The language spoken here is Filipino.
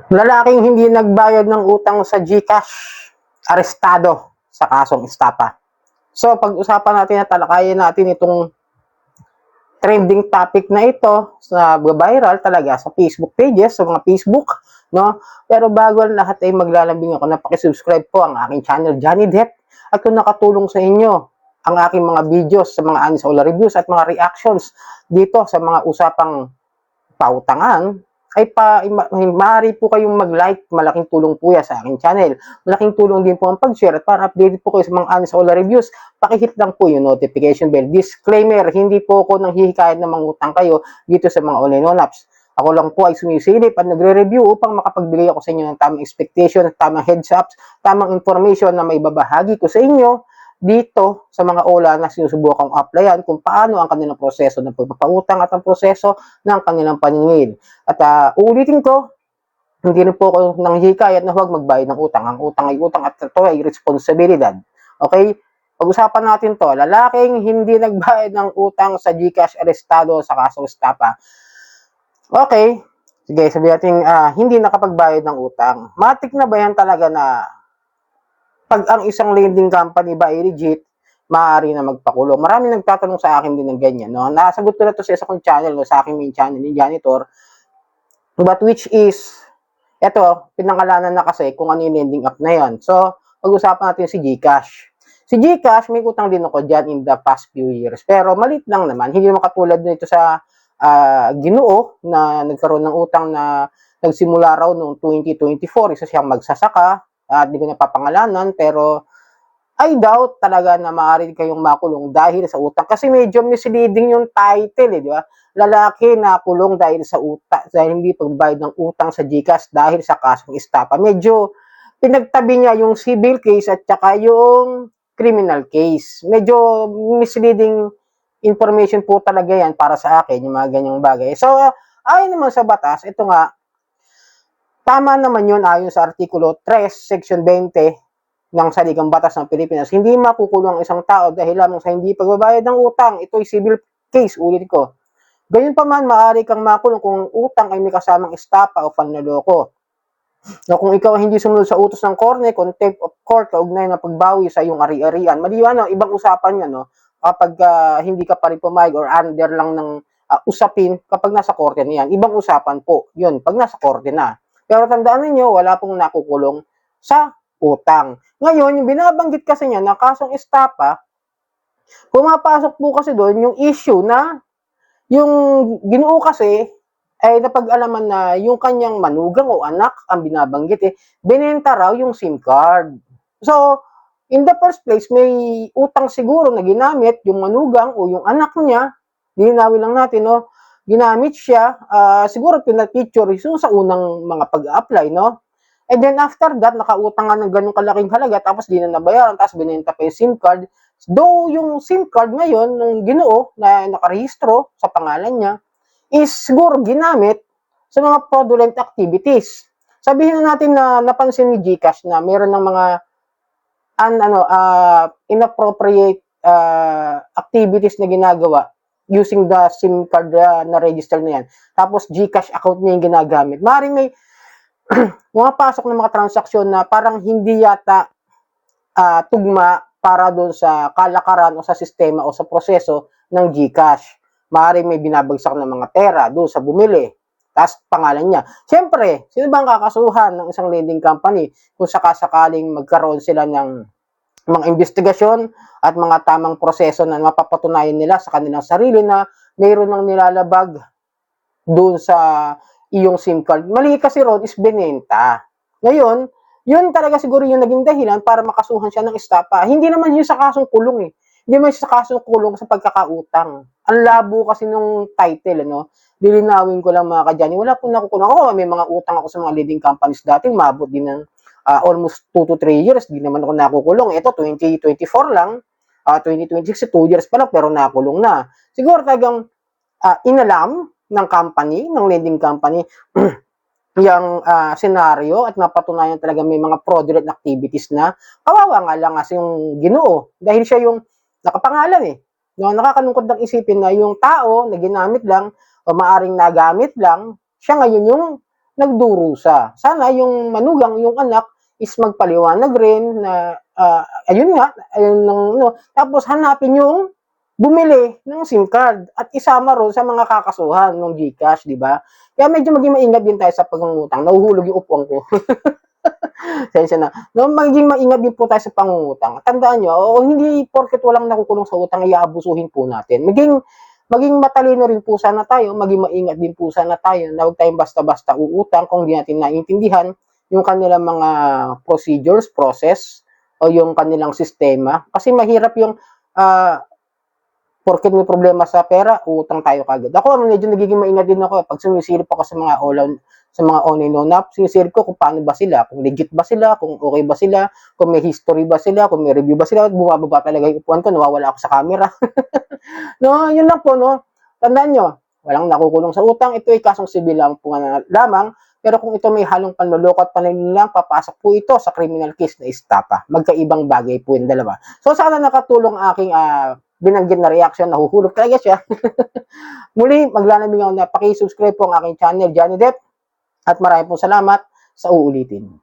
Lalaking hindi nagbayad ng utang sa GCash, arestado sa kasong estapa. So, pag-usapan natin at talakayin natin itong trending topic na ito sa viral talaga sa Facebook pages, sa mga Facebook, no? Pero bago ang lahat ay maglalambing ako na paki-subscribe po ang aking channel, Johnny Depp. At kung nakatulong sa inyo ang aking mga videos sa mga Anis Ola reviews at mga reactions dito sa mga usapang pautangan, ay maaari po kayong mag-like, malaking tulong po yan sa aking channel. Malaking tulong din po ang pag-share at para updated po kayo sa mga Anis Ola reviews, pakihit lang po yung notification bell. Disclaimer, hindi po ako nang hihikayat na mangutang kayo dito sa mga online apps. Ako lang po ay sumisilip at nagre-review upang makapagbigay ako sa inyo ng tamang expectation, tamang heads ups, tamang information na may babahagi ko sa inyo dito sa mga OLA na sinusubukang applyan kung paano ang kanilang proseso ng pagpapautang at ang proseso ng kanilang paningin. At uulitin ko, hindi rin po ako nanghihikayat na huwag magbayad ng utang. Ang utang ay utang at ito ay responsibilidad. Okay? Pag-usapan natin to, lalaking hindi nagbayad ng utang sa GCash, arestado sa kasong estapa. Okay, sige, sabihin natin hindi nakapagbayad ng utang. Matik na ba yan talaga na pag ang isang lending company ba ay legit, maaari na magpakulong? Maraming nagtatanong sa akin din ng ganyan, no? Nasagot ko na to sa isa kong channel, no? Sa aking main channel ni Janitor, but which is, eto, pinangalanan na kasi kung ano yung lending app na yan. So, pag-usapan natin si GCash. Si GCash, may utang din ako dyan in the past few years. Pero malit lang naman, hindi naman katulad nito sa Ginoo na nagkaroon ng utang na nagsimula raw noong 2024, isa siyang magsasaka, at di ko napapangalanan, pero I doubt talaga na maaari kayong makulong dahil sa utang. Kasi medyo misleading yung title, di ba? Lalaki na kulong dahil sa utang, dahil hindi pagbayad ng utang sa GCash dahil sa kasong estapa. Medyo pinagtabi niya yung civil case at saka yung criminal case. Medyo misleading information po talaga yan para sa akin, yung mga ganyang bagay. So, ayon naman sa batas, ito nga, tama naman yun ayon sa Artikulo 3, Section 20 ng Saligang Batas ng Pilipinas. Hindi makukulong ang isang tao dahil lamang sa hindi pagbabayad ng utang. Ito'y civil case, ulit ko. Ganyan pa man, maaari kang makulong kung utang ay may kasamang estapa o panloloko. No, kung ikaw hindi sumunod sa utos ng korte, contempt of court, kaugnay na pagbawi sa iyong ari-arian, maliwan ang ibang usapan yan, no? Kapag hindi ka pa rin pumayag or under lang ng usapin kapag nasa korte na yan. Ibang usapan po, yun, pag nasa korte na. Pero tandaan niyo, wala pong nakukulong sa utang. Ngayon, yung binabanggit kasi niya na kasong estapa, pumapasok po kasi doon yung issue na yung Ginoo kasi ay napag-alaman na yung kanyang manugang o anak ang binabanggit binenta raw yung SIM card. So, in the first place, may utang siguro na ginamit yung manugang o yung anak niya. Linawin lang natin, no? Ginamit siya, siguro pinapicture yung sa unang mga pag-apply, no? And then after that, nakautang nga ng ganung kalaking halaga, tapos di na nabayaran, tapos binenta pa yung SIM card. Though yung SIM card ngayon, nung Ginoo na nakarehistro sa pangalan niya, is siguro ginamit sa mga fraudulent activities. Sabihin na natin na napansin ni GCash na mayroon ng mga inappropriate activities na ginagawa using the SIM card na register na yan. Tapos GCash account niya yung ginagamit. Maaaring may pumapasok ng mga transaksyon na parang hindi yata tugma para doon sa kalakaran o sa sistema o sa proseso ng GCash. Maaaring may binabagsak ng mga pera doon sa bumili. Tapos pangalan niya. Siyempre, sino ba ang kakasuhan ng isang lending company kung sakasakaling magkaroon sila ng mga investigasyon at mga tamang proseso na mapapatunayan nila sa kanilang sarili na mayroon ng nilalabag doon sa iyong SIM card. Mali kasi ron is binenta. Ngayon, yun talaga siguro yung naging dahilan para makasuhan siya ng estapa. Hindi naman yun sa kasong kulong Hindi naman sa kasong kulong sa pagkakautang. Ang labo kasi nung title, ano? Lilinawin ko lang mga kadyani. Wala po nakukulong ako. May mga utang ako sa mga leading companies dati. Mabot din ng almost 2 to 3 years. Di naman ako nakukulong. Ito, 2024 lang. 2026, 2 years pa lang, pero nakulong na. Siguro talagang inalam ng company, ng lending company, yung senaryo at napatunayan talaga may mga fraudulent activities na kawawa nga lang kasi yung Ginoo dahil siya yung nakapangalan No, nakakalungkot ng isipin na yung tao na ginamit lang o maaring nagamit lang, siya ngayon yung nagdurusa. Sana yung manugang, yung anak, is magpaliwanag rin na, ayun nga, ayun ng, tapos hanapin yung bumili ng SIM card at isama ron sa mga kakasuhan ng GCash, di ba? Kaya medyo maging maingat din tayo sa pangungutang. Nahuhulog yung upuan ko. Sensya na. No, maging maingat din po tayo sa pangungutang. Tandaan nyo, hindi porket walang nakukulong sa utang, iaabusuhin po natin. Maging matalino rin po sana tayo, maging maingat din po sana tayo na huwag tayong basta-basta uutang kung di natin naiintindihan yung kanilang mga procedures, process, o yung kanilang sistema. Kasi mahirap yung porket may problema sa pera, utang tayo kagad. Ako, medyo nagiging maingat din ako pag sumisilip ako sa mga online loan app, sinisilip ko kung paano ba sila, kung legit ba sila, kung okay ba sila, kung may history ba sila, kung may review ba sila, at bumababa talaga yung upuan ko, nawawala ako sa camera. No, yun lang po, no. Tandaan nyo, walang nakukulong sa utang, ito ay kasong sibil lang po lamang, pero kung ito may halong panloloko at panlilang, papasok po ito sa criminal case na estafa. Magkaibang bagay po yung dalawa. So, sana nakatulong aking binanggit na reaction, nahuhulog talaga siya. Muli, maglalambing ako na paki-subscribe po ang aking channel, Johnny Depp, at maraming pong salamat sa uulitin.